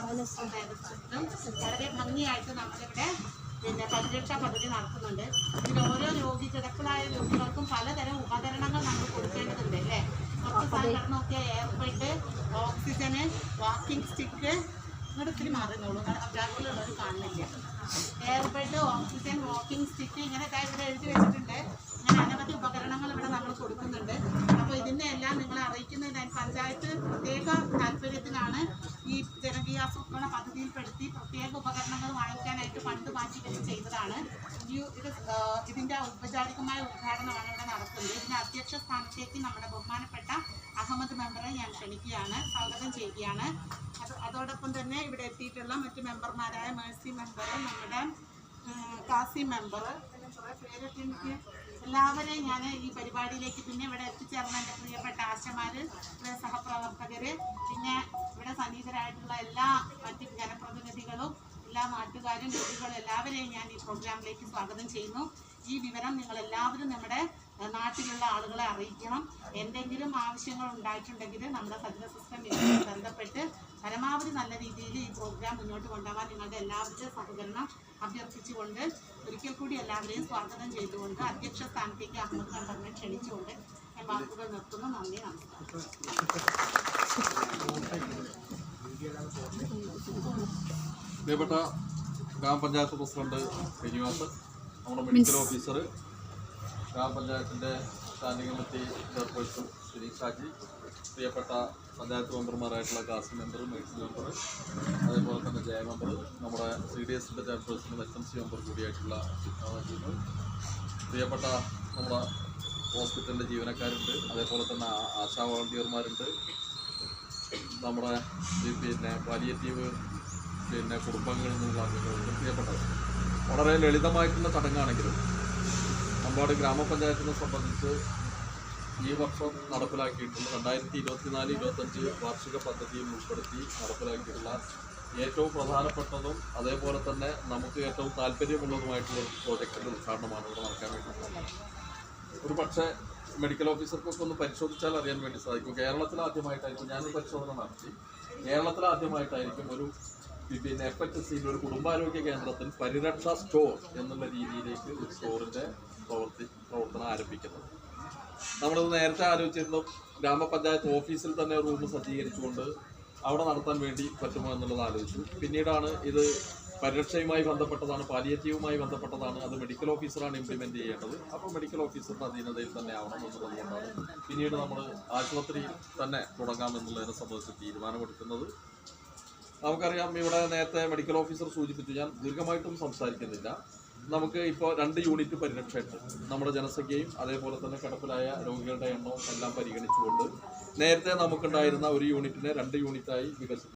വളരെ ഭംഗിയായിട്ട് നമ്മളിവിടെ പരിരക്ഷാ പദ്ധതി നടത്തുന്നുണ്ട്. ഇതിൽ ഓരോ കിടപ്പിലായ രോഗികൾക്കും പലതരം ഉപകരണങ്ങൾ നമ്മൾ കൊടുക്കേണ്ടതുണ്ട് അല്ലേ? കുറച്ച് സംഘടനയൊക്കെ എയർബെഡ്, ഓക്സിജന്, വാക്കിംഗ് സ്റ്റിക്ക്, ഇങ്ങോട്ട് ഇത്തിരി മാറുന്നുള്ളൂ, ബാക്കിലുള്ളവർ കാണുന്നില്ല. എയർബെഡ്, ഓക്സിജൻ, വാക്കിംഗ് സ്റ്റിക്ക് ഇങ്ങനെ ഇവിടെ എഴുതി വെച്ചിട്ടുണ്ട്. അങ്ങനെ അനവധി ഉപകരണങ്ങൾ ഇവിടെ നമ്മൾ കൊടുക്കുന്നുണ്ട്. അപ്പോൾ ഇതിൻ്റെ എല്ലാം നിങ്ങളെ അറിയിക്കുന്നതിനായി പഞ്ചായത്ത് പ്രത്യേക താല്പര്യത്തിലാണ് ഈ ജനകീയാസൂത്രണ പദ്ധതിയിൽപ്പെടുത്തി പ്രത്യേക ഉപകരണങ്ങൾ വാങ്ങിക്കാനായിട്ട് ഫണ്ട് മാറ്റി ചെയ്തതാണ്. ഇതിൻ്റെ ഔപചാരികമായ ഉദ്ഘാടനമാണ് ഇവിടെ നടത്തുന്നത്. ഇതിൻ്റെ അധ്യക്ഷ സ്ഥാനത്തേക്ക് നമ്മുടെ ബഹുമാനപ്പെട്ട അഹമ്മദ് മെമ്പറെ ഞാൻ ക്ഷണിക്കുകയാണ്, സ്വാഗതം ചെയ്യുകയാണ്. അതോടൊപ്പം തന്നെ ഇവിടെ എത്തിയിട്ടുള്ള മറ്റ് മെമ്പർമാരായ മേഴ്സി മെമ്പർ, നമ്മുടെ കാസി മെമ്പർ, കുറേ പേരൊക്കെ എനിക്ക് എല്ലാവരെയും ഞാൻ ഈ പരിപാടിയിലേക്ക്, പിന്നെ ഇവിടെ എത്തിച്ചേർന്ന എൻ്റെ പ്രിയപ്പെട്ട ആശമാർ, സഹപ്രവർത്തകർ, പിന്നെ ഇവിടെ സന്നിഹിതരായിട്ടുള്ള എല്ലാ മറ്റ് ജനപ്രതിനിധികളും, എല്ലാ നാട്ടുകാരും രോഗികളും എല്ലാവരെയും ഞാൻ ഈ പ്രോഗ്രാമിലേക്ക് സ്വാഗതം ചെയ്യുന്നു. ഈ വിവരം നിങ്ങളെല്ലാവരും നമ്മുടെ നാട്ടിലുള്ള ആളുകളെ അറിയിക്കണം. എന്തെങ്കിലും ആവശ്യങ്ങൾ ഉണ്ടായിട്ടുണ്ടെങ്കിൽ നമ്മുടെ സജ്ജന സിസ്റ്റം ഇതുമായി ബന്ധപ്പെട്ട് പരമാവധി നല്ല രീതിയിൽ ഈ പ്രോഗ്രാം മുന്നോട്ട് കൊണ്ടുപോകാൻ നിങ്ങളുടെ എല്ലാവരുടെയും സഹകരണം അഭ്യർത്ഥിച്ചുകൊണ്ട് ഒരിക്കൽ കൂടി എല്ലാവരെയും സ്വാഗതം ചെയ്തുകൊണ്ട് അധ്യക്ഷ സ്ഥാനത്തേക്ക് അഹമ്മദ് മെമ്പറിനെ ക്ഷണിച്ചുകൊണ്ട് ഞാൻ വാക്കുകൾ നിർത്തുന്നു. നന്ദി, നമസ്കാരം. പ്രിയപ്പെട്ട ഗ്രാമപഞ്ചായത്ത് പ്രസിഡന്റ് ശ്രീനിവാസ്, നമ്മുടെ മെഡിക്കൽ ഓഫീസർ, ഗ്രാമപഞ്ചായത്തിൻ്റെ standing committee chairperson Shri Shaji, പ്രിയപ്പെട്ട പഞ്ചായത്ത് മെമ്പർമാരായിട്ടുള്ള കാസി മെമ്പർ, മേഴ്സി മെമ്പർ, അതേപോലെ തന്നെ ജയ മെമ്പർ, നമ്മുടെ CDSൻ്റെ ചെയർപേഴ്സണും SMC മെമ്പർ കൂടിയായിട്ടുള്ള പ്രിയപ്പെട്ട നമ്മുടെ ഹോസ്പിറ്റലിൻ്റെ ജീവനക്കാരുണ്ട്, അതേപോലെ തന്നെ ആശാ വോളണ്ടിയർമാരുണ്ട്, നമ്മുടെ പാലിയേറ്റീവ് കുടുംബങ്ങളിൽ നിന്നുള്ള അംഗങ്ങളുണ്ട്. പ്രിയപ്പെട്ടത്, വളരെ ലളിതമായിട്ടുള്ള ചടങ്ങാണെങ്കിലും അമ്പാട് ഗ്രാമപഞ്ചായത്തിനെ സംബന്ധിച്ച് ഈ വർഷം നടപ്പിലാക്കിയിട്ടുള്ള 2024-25 വാർഷിക പദ്ധതിയിൽ ഉൾപ്പെടുത്തി നടപ്പിലാക്കിയിട്ടുള്ള ഏറ്റവും പ്രധാനപ്പെട്ടതും അതേപോലെ തന്നെ നമുക്ക് ഏറ്റവും താല്പര്യമുള്ളതുമായിട്ടുള്ള പ്രോജക്റ്റിൻ്റെ ഉദ്ഘാടനമാണ് ഇവിടെ നടക്കാൻ വേണ്ടി. ഒരു പക്ഷേ മെഡിക്കൽ ഓഫീസർക്കൊക്കെ ഒന്ന് പരിശോധിച്ചാൽ അറിയാൻ വേണ്ടി സാധിക്കും. കേരളത്തിലാദ്യമായിട്ടായിരിക്കും, ഞാനൊരു പരിശോധന നടത്തി, കേരളത്തിലാദ്യമായിട്ടായിരിക്കും ഒരു FHCയിൽ ഒരു കുടുംബാരോഗ്യ കേന്ദ്രത്തിൽ പരിരക്ഷാ സ്റ്റോർ എന്നുള്ള രീതിയിലേക്ക് ഒരു സ്റ്റോറിൻ്റെ പ്രവർത്തനം ആരംഭിക്കുന്നത്. നമ്മളിത് നേരത്തെ ആലോചിച്ചിരുന്നു, ഗ്രാമപഞ്ചായത്ത് ഓഫീസിൽ തന്നെ റൂം സജ്ജീകരിച്ചുകൊണ്ട് അവിടെ നടത്താൻ വേണ്ടി പറ്റുമോ എന്നുള്ളത് ആലോചിച്ചു. പിന്നീടാണ് ഇത് പരിരക്ഷയുമായി ബന്ധപ്പെട്ടതാണ്, പാലിയേറ്റീവുമായി ബന്ധപ്പെട്ടതാണ്, അത് മെഡിക്കൽ ഓഫീസറാണ് ഇംപ്ലിമെൻറ്റ് ചെയ്യേണ്ടത്. അപ്പോൾ മെഡിക്കൽ ഓഫീസറുടെ അധീനതയിൽ തന്നെ ആവണം എന്നുള്ളതുകൊണ്ടാണ് പിന്നീട് നമ്മൾ ആശുപത്രിയിൽ തന്നെ തുടങ്ങാമെന്നുള്ളതിനെ സംബന്ധിച്ച് തീരുമാനമെടുക്കുന്നത്. നമുക്കറിയാം, ഇവിടെ നേരത്തെ മെഡിക്കൽ ഓഫീസർ സൂചിപ്പിച്ചു, ഞാൻ ദീർഘമായിട്ടും സംസാരിക്കുന്നില്ല. നമുക്ക് ഇപ്പോൾ 2 യൂണിറ്റ് പരിരക്ഷയുണ്ട്. നമ്മുടെ ജനസംഖ്യയും അതേപോലെ തന്നെ കിടപ്പിലായ രോഗികളുടെ എണ്ണവും എല്ലാം പരിഗണിച്ചുകൊണ്ട് നേരത്തെ നമുക്കുണ്ടായിരുന്ന ഒരു യൂണിറ്റിനെ 2 യൂണിറ്റായി വികസിപ്പിച്ചു.